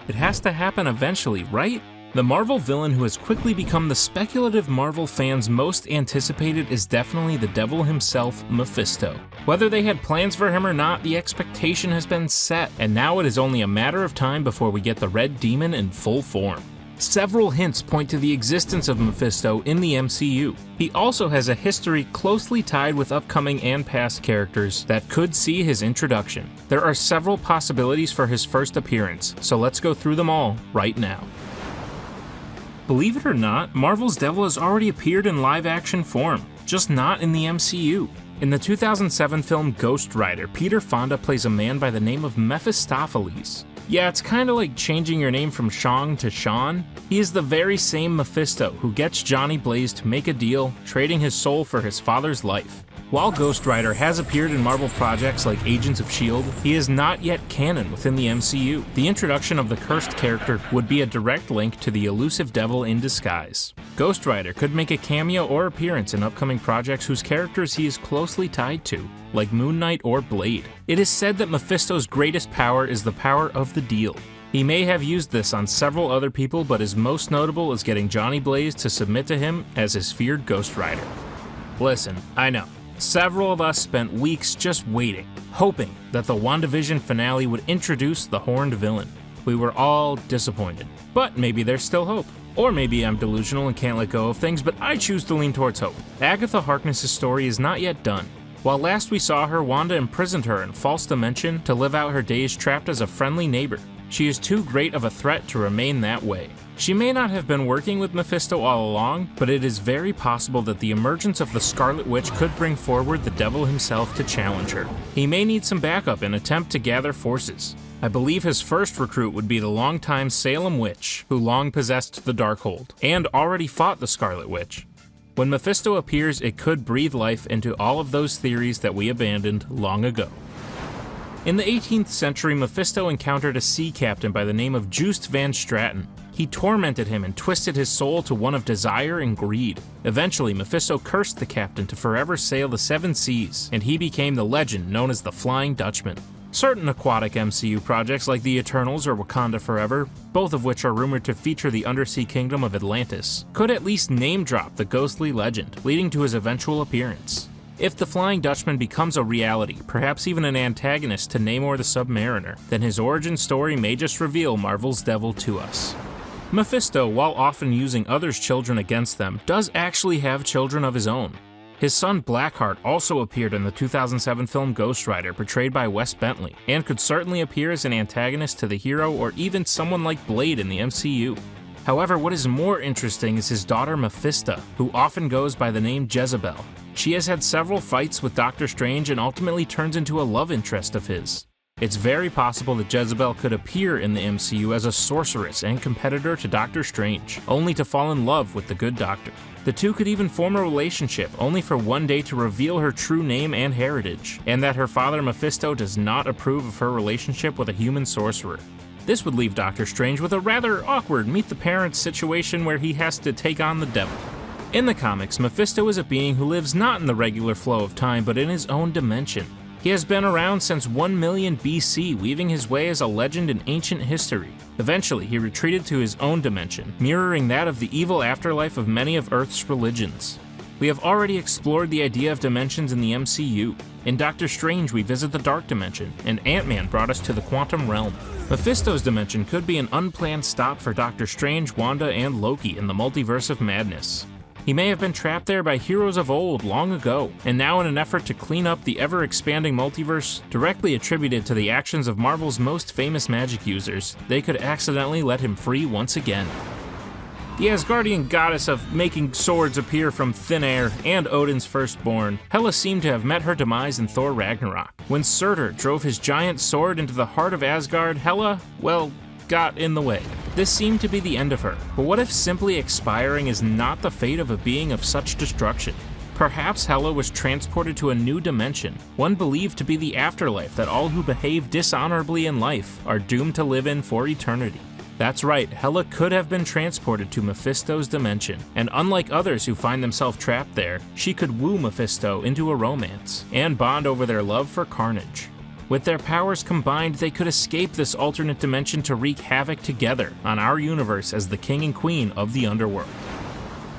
It has to happen eventually, right? The Marvel villain who has quickly become the speculative Marvel fans most anticipated is definitely the devil himself, Mephisto. Whether they had plans for him or not, the expectation has been set, and now it is only a matter of time before we get the Red Demon in full form. Several hints point to the existence of Mephisto in the MCU. He also has a history closely tied with upcoming and past characters that could see his introduction. There are several possibilities for his first appearance, so let's go through them all right now. Believe it or not, Marvel's Devil has already appeared in live-action form, just not in the MCU. In the 2007 film Ghost Rider, Peter Fonda plays a man by the name of Mephistopheles. Yeah, it's kinda like changing your name from Shang to Sean. He is the very same Mephisto who gets Johnny Blaze to make a deal, trading his soul for his father's life. While Ghost Rider has appeared in Marvel projects like Agents of S.H.I.E.L.D., he is not yet canon within the MCU. The introduction of the cursed character would be a direct link to the elusive devil in disguise. Ghost Rider could make a cameo or appearance in upcoming projects whose characters he is closely tied to, like Moon Knight or Blade. It is said that Mephisto's greatest power is the power of the deal. He may have used this on several other people, but his most notable is getting Johnny Blaze to submit to him as his feared Ghost Rider. Listen, I know. Several of us spent weeks just waiting, hoping that the Wandavision finale would introduce the horned villain. We were all disappointed, but maybe there's still hope. Or maybe I'm delusional and can't let go of things, but I choose to lean towards hope. Agatha Harkness' story is not yet done. While last we saw her, Wanda imprisoned her in false dimension to live out her days trapped as a friendly neighbor. She is too great of a threat to remain that way. She may not have been working with Mephisto all along, but it is very possible that the emergence of the Scarlet Witch could bring forward the devil himself to challenge her. He may need some backup in an attempt to gather forces. I believe his first recruit would be the longtime Salem Witch, who long possessed the Darkhold, and already fought the Scarlet Witch. When Mephisto appears, it could breathe life into all of those theories that we abandoned long ago. In the 18th century, Mephisto encountered a sea captain by the name of Just Van Straten. He tormented him and twisted his soul to one of desire and greed. Eventually, Mephisto cursed the captain to forever sail the seven seas, and he became the legend known as the Flying Dutchman. Certain aquatic MCU projects like the Eternals or Wakanda Forever, both of which are rumored to feature the undersea kingdom of Atlantis, could at least name-drop the ghostly legend, leading to his eventual appearance. If the Flying Dutchman becomes a reality, perhaps even an antagonist to Namor the Submariner, then his origin story may just reveal Marvel's Devil to us. Mephisto, while often using others' children against them, does actually have children of his own. His son Blackheart also appeared in the 2007 film Ghost Rider, portrayed by Wes Bentley, and could certainly appear as an antagonist to the hero or even someone like Blade in the MCU. However, what is more interesting is his daughter Mephisto, who often goes by the name Jezebel. She has had several fights with Doctor Strange and ultimately turns into a love interest of his. It's very possible that Jezebel could appear in the MCU as a sorceress and competitor to Doctor Strange, only to fall in love with the good doctor. The two could even form a relationship, only for one day to reveal her true name and heritage, and that her father Mephisto does not approve of her relationship with a human sorcerer. This would leave Doctor Strange with a rather awkward meet-the-parents situation where he has to take on the devil. In the comics, Mephisto is a being who lives not in the regular flow of time, but in his own dimension. He has been around since 1 million BC, weaving his way as a legend in ancient history. Eventually, he retreated to his own dimension, mirroring that of the evil afterlife of many of Earth's religions. We have already explored the idea of dimensions in the MCU. In Doctor Strange, we visit the Dark Dimension, and Ant-Man brought us to the Quantum Realm. Mephisto's dimension could be an unplanned stop for Doctor Strange, Wanda, and Loki in the Multiverse of Madness. He may have been trapped there by heroes of old long ago, and now in an effort to clean up the ever-expanding multiverse, directly attributed to the actions of Marvel's most famous magic users, they could accidentally let him free once again. The Asgardian goddess of making swords appear from thin air and Odin's firstborn, Hela seemed to have met her demise in Thor Ragnarok. When Surtur drove his giant sword into the heart of Asgard, Hela, well, got in the way. This seemed to be the end of her, but what if simply expiring is not the fate of a being of such destruction? Perhaps Hela was transported to a new dimension, one believed to be the afterlife that all who behave dishonorably in life are doomed to live in for eternity. That's right, Hela could have been transported to Mephisto's dimension, and unlike others who find themselves trapped there, she could woo Mephisto into a romance, and bond over their love for carnage. With their powers combined, they could escape this alternate dimension to wreak havoc together on our universe as the king and queen of the underworld.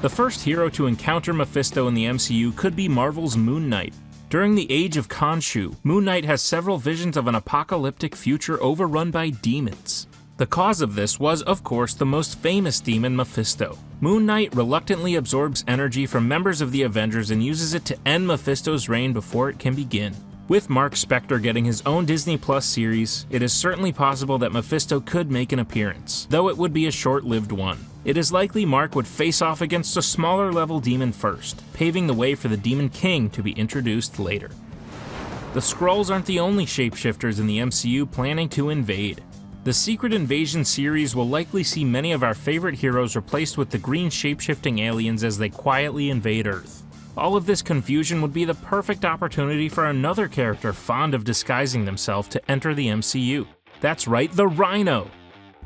The first hero to encounter Mephisto in the MCU could be Marvel's Moon Knight. During the Age of Khonshu, Moon Knight has several visions of an apocalyptic future overrun by demons. The cause of this was, of course, the most famous demon, Mephisto. Moon Knight reluctantly absorbs energy from members of the Avengers and uses it to end Mephisto's reign before it can begin. With Mark Spector getting his own Disney Plus series, it is certainly possible that Mephisto could make an appearance, though it would be a short-lived one. It is likely Mark would face off against a smaller level demon first, paving the way for the Demon King to be introduced later. The Skrulls aren't the only shapeshifters in the MCU planning to invade. The Secret Invasion series will likely see many of our favorite heroes replaced with the green shapeshifting aliens as they quietly invade Earth. All of this confusion would be the perfect opportunity for another character fond of disguising themselves to enter the MCU. That's right, the Rhino!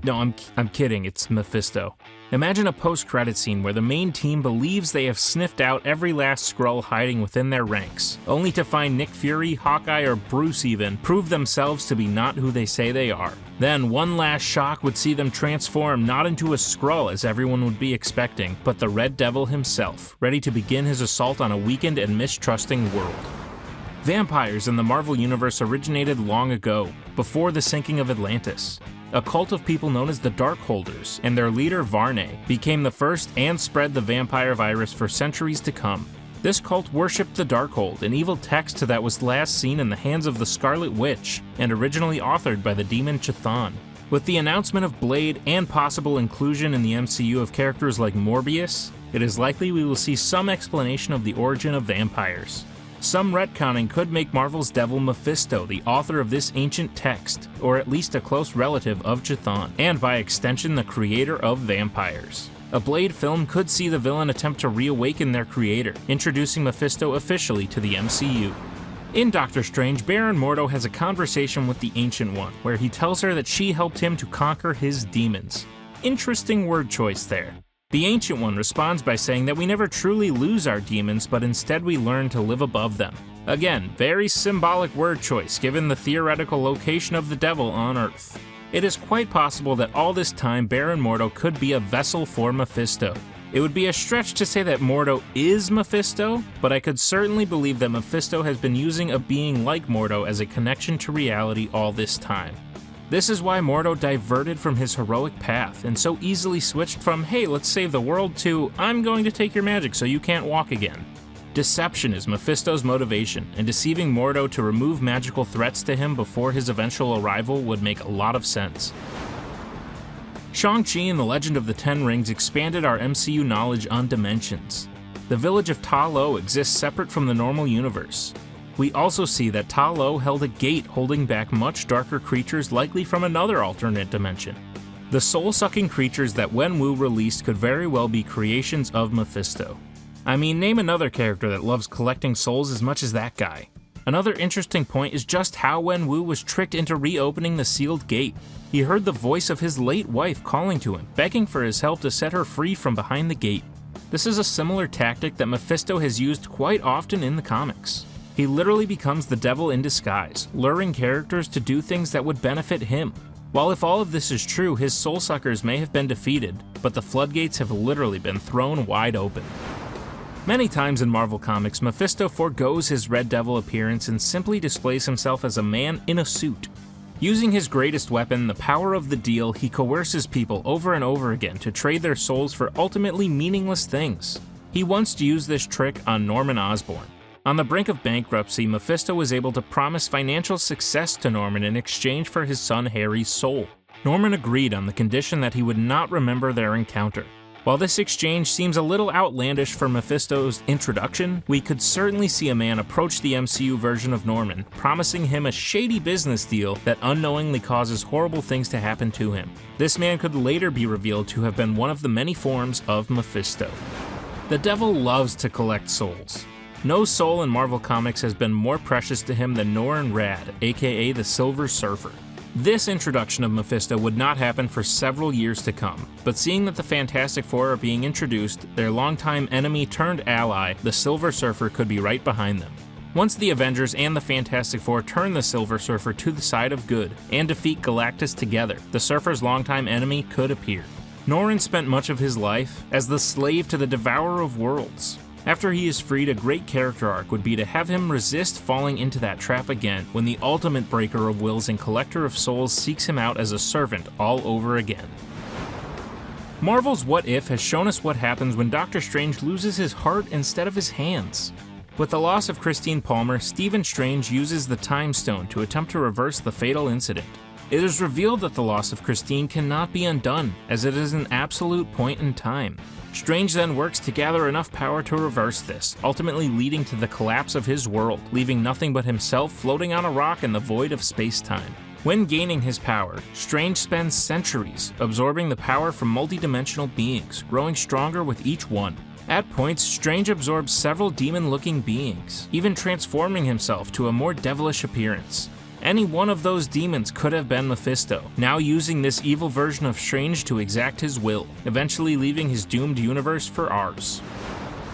No, I'm kidding, it's Mephisto. Imagine a post-credit scene where the main team believes they have sniffed out every last Skrull hiding within their ranks, only to find Nick Fury, Hawkeye, or Bruce even prove themselves to be not who they say they are. Then one last shock would see them transform not into a Skrull as everyone would be expecting, but the Red Devil himself, ready to begin his assault on a weakened and mistrusting world. Vampires in the Marvel Universe originated long ago, before the sinking of Atlantis. A cult of people known as the Darkholders, and their leader Varney, became the first and spread the vampire virus for centuries to come. This cult worshipped the Darkhold, an evil text that was last seen in the hands of the Scarlet Witch, and originally authored by the demon Chthon. With the announcement of Blade and possible inclusion in the MCU of characters like Morbius, it is likely we will see some explanation of the origin of vampires. Some retconning could make Marvel's devil Mephisto the author of this ancient text, or at least a close relative of Chthon, and by extension the creator of vampires. A Blade film could see the villain attempt to reawaken their creator, introducing Mephisto officially to the MCU. In Doctor Strange, Baron Mordo has a conversation with the Ancient One, where he tells her that she helped him to conquer his demons. Interesting word choice there. The Ancient One responds by saying that we never truly lose our demons, but instead we learn to live above them. Again, very symbolic word choice given the theoretical location of the devil on Earth. It is quite possible that all this time Baron Mordo could be a vessel for Mephisto. It would be a stretch to say that Mordo is Mephisto, but I could certainly believe that Mephisto has been using a being like Mordo as a connection to reality all this time. This is why Mordo diverted from his heroic path and so easily switched from, hey, let's save the world, to, I'm going to take your magic so you can't walk again. Deception is Mephisto's motivation, and deceiving Mordo to remove magical threats to him before his eventual arrival would make a lot of sense. Shang-Chi and the Legend of the Ten Rings expanded our MCU knowledge on dimensions. The village of Ta Lo exists separate from the normal universe. We also see that Ta Lo held a gate holding back much darker creatures likely from another alternate dimension. The soul-sucking creatures that Wenwu released could very well be creations of Mephisto. I mean, name another character that loves collecting souls as much as that guy. Another interesting point is just how Wenwu was tricked into reopening the sealed gate. He heard the voice of his late wife calling to him, begging for his help to set her free from behind the gate. This is a similar tactic that Mephisto has used quite often in the comics. He literally becomes the devil in disguise, luring characters to do things that would benefit him. While if all of this is true, his soul suckers may have been defeated, but the floodgates have literally been thrown wide open. Many times in Marvel Comics, Mephisto forgoes his Red Devil appearance and simply displays himself as a man in a suit. Using his greatest weapon, the power of the deal, he coerces people over and over again to trade their souls for ultimately meaningless things. He once used this trick on Norman Osborn. On the brink of bankruptcy, Mephisto was able to promise financial success to Norman in exchange for his son Harry's soul. Norman agreed on the condition that he would not remember their encounter. While this exchange seems a little outlandish for Mephisto's introduction, we could certainly see a man approach the MCU version of Norman, promising him a shady business deal that unknowingly causes horrible things to happen to him. This man could later be revealed to have been one of the many forms of Mephisto. The devil loves to collect souls. No soul in Marvel Comics has been more precious to him than Norrin Radd, aka the Silver Surfer. This introduction of Mephisto would not happen for several years to come, but seeing that the Fantastic Four are being introduced, their longtime enemy turned ally, the Silver Surfer, could be right behind them. Once the Avengers and the Fantastic Four turn the Silver Surfer to the side of good and defeat Galactus together, the Surfer's longtime enemy could appear. Norrin spent much of his life as the slave to the Devourer of Worlds. After he is freed, a great character arc would be to have him resist falling into that trap again when the ultimate breaker of wills and collector of souls seeks him out as a servant all over again. Marvel's What If has shown us what happens when Doctor Strange loses his heart instead of his hands. With the loss of Christine Palmer, Stephen Strange uses the Time Stone to attempt to reverse the fatal incident. It is revealed that the loss of Christine cannot be undone, as it is an absolute point in time. Strange then works to gather enough power to reverse this, ultimately leading to the collapse of his world, leaving nothing but himself floating on a rock in the void of space-time. When gaining his power, Strange spends centuries absorbing the power from multidimensional beings, growing stronger with each one. At points, Strange absorbs several demon-looking beings, even transforming himself to a more devilish appearance. Any one of those demons could have been Mephisto, now using this evil version of Strange to exact his will, eventually leaving his doomed universe for ours.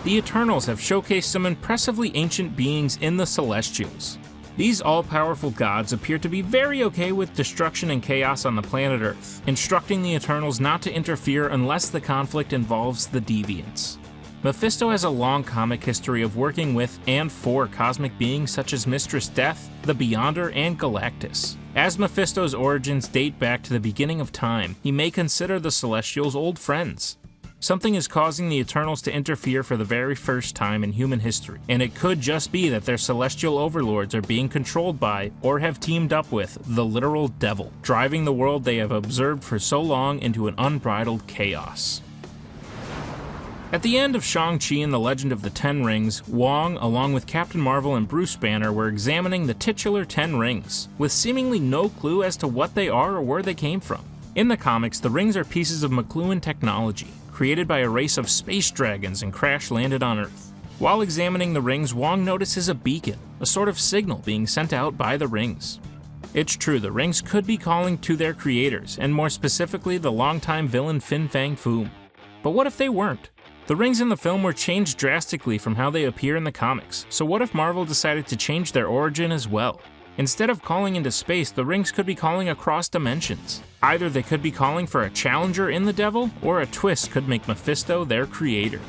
The Eternals have showcased some impressively ancient beings in the Celestials. These all-powerful gods appear to be very okay with destruction and chaos on the planet Earth, instructing the Eternals not to interfere unless the conflict involves the Deviants. Mephisto has a long comic history of working with and for cosmic beings such as Mistress Death, the Beyonder, and Galactus. As Mephisto's origins date back to the beginning of time, he may consider the Celestials old friends. Something is causing the Eternals to interfere for the very first time in human history, and it could just be that their celestial overlords are being controlled by, or have teamed up with, the literal devil, driving the world they have observed for so long into an unbridled chaos. At the end of Shang-Chi and the Legend of the Ten Rings, Wong, along with Captain Marvel and Bruce Banner, were examining the titular Ten Rings, with seemingly no clue as to what they are or where they came from. In the comics, the rings are pieces of McLuhan technology, created by a race of space dragons and crash-landed on Earth. While examining the rings, Wong notices a beacon, a sort of signal being sent out by the rings. It's true, the rings could be calling to their creators, and more specifically the longtime villain Fin Fang Foom. But what if they weren't? The rings in the film were changed drastically from how they appear in the comics, so what if Marvel decided to change their origin as well? Instead of calling into space, the rings could be calling across dimensions. Either they could be calling for a challenger in the devil, or a twist could make Mephisto their creator.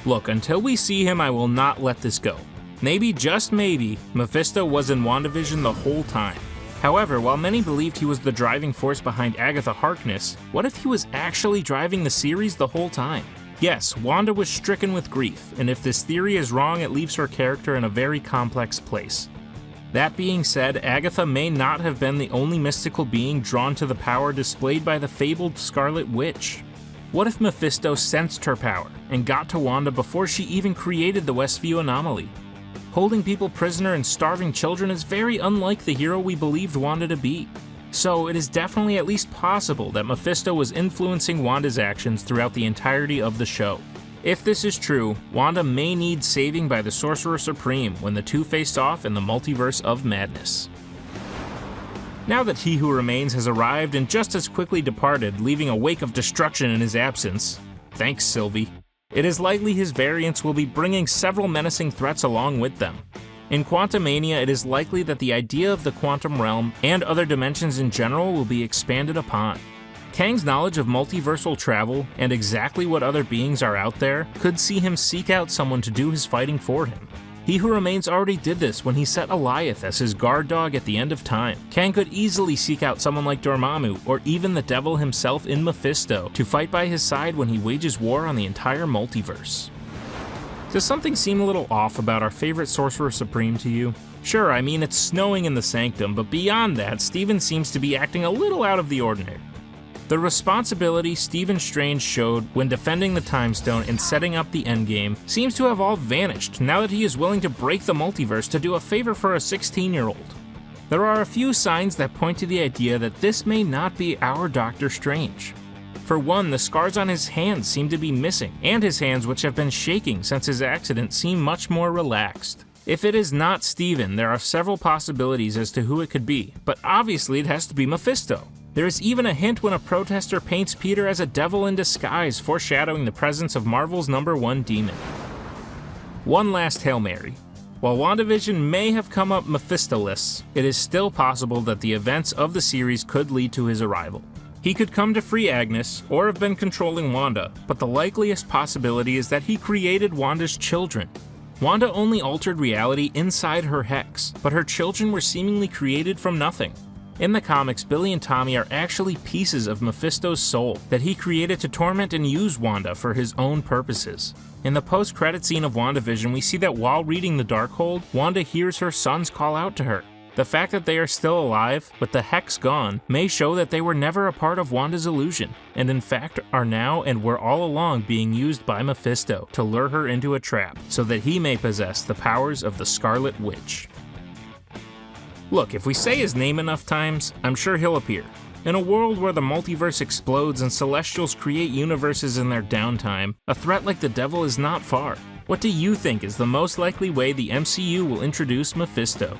Look, until we see him, I will not let this go. Maybe, just maybe, Mephisto was in Wandavision the whole time. However, while many believed he was the driving force behind Agatha Harkness, what if he was actually driving the series the whole time? Yes, Wanda was stricken with grief, and if this theory is wrong, it leaves her character in a very complex place. That being said, Agatha may not have been the only mystical being drawn to the power displayed by the fabled Scarlet Witch. What if Mephisto sensed her power and got to Wanda before she even created the Westview anomaly? Holding people prisoner and starving children is very unlike the hero we believed Wanda to be. So it is definitely at least possible that Mephisto was influencing Wanda's actions throughout the entirety of the show. If this is true, Wanda may need saving by the Sorcerer Supreme when the two face off in the Multiverse of Madness. Now that He Who Remains has arrived and just as quickly departed, leaving a wake of destruction in his absence, thanks Sylvie, it is likely his variants will be bringing several menacing threats along with them. In Quantumania, it is likely that the idea of the quantum realm and other dimensions in general will be expanded upon. Kang's knowledge of multiversal travel and exactly what other beings are out there could see him seek out someone to do his fighting for him. He Who Remains already did this when he set Alioth as his guard dog at the end of time. Kang could easily seek out someone like Dormammu, or even the devil himself in Mephisto, to fight by his side when he wages war on the entire multiverse. Does something seem a little off about our favorite Sorcerer Supreme to you? Sure, I mean it's snowing in the Sanctum, but beyond that, Stephen seems to be acting a little out of the ordinary. The responsibility Stephen Strange showed when defending the Time Stone and setting up the Endgame seems to have all vanished now that he is willing to break the multiverse to do a favor for a 16-year-old. There are a few signs that point to the idea that this may not be our Doctor Strange. For one, the scars on his hands seem to be missing, and his hands, which have been shaking since his accident, seem much more relaxed. If it is not Stephen, there are several possibilities as to who it could be, but obviously it has to be Mephisto. There is even a hint when a protester paints Peter as a devil in disguise, foreshadowing the presence of Marvel's #1 demon. One last Hail Mary. While Wandavision may have come up Mephisto-less, it is still possible that the events of the series could lead to his arrival. He could come to free Agnes, or have been controlling Wanda, but the likeliest possibility is that he created Wanda's children. Wanda only altered reality inside her hex, but her children were seemingly created from nothing. In the comics, Billy and Tommy are actually pieces of Mephisto's soul that he created to torment and use Wanda for his own purposes. In the post-credit scene of WandaVision, we see that while reading the Darkhold, Wanda hears her sons call out to her. The fact that they are still alive, with the hex gone, may show that they were never a part of Wanda's illusion, and in fact are now and were all along being used by Mephisto to lure her into a trap, so that he may possess the powers of the Scarlet Witch. Look, if we say his name enough times, I'm sure he'll appear. In a world where the multiverse explodes and Celestials create universes in their downtime, a threat like the Devil is not far. What do you think is the most likely way the MCU will introduce Mephisto?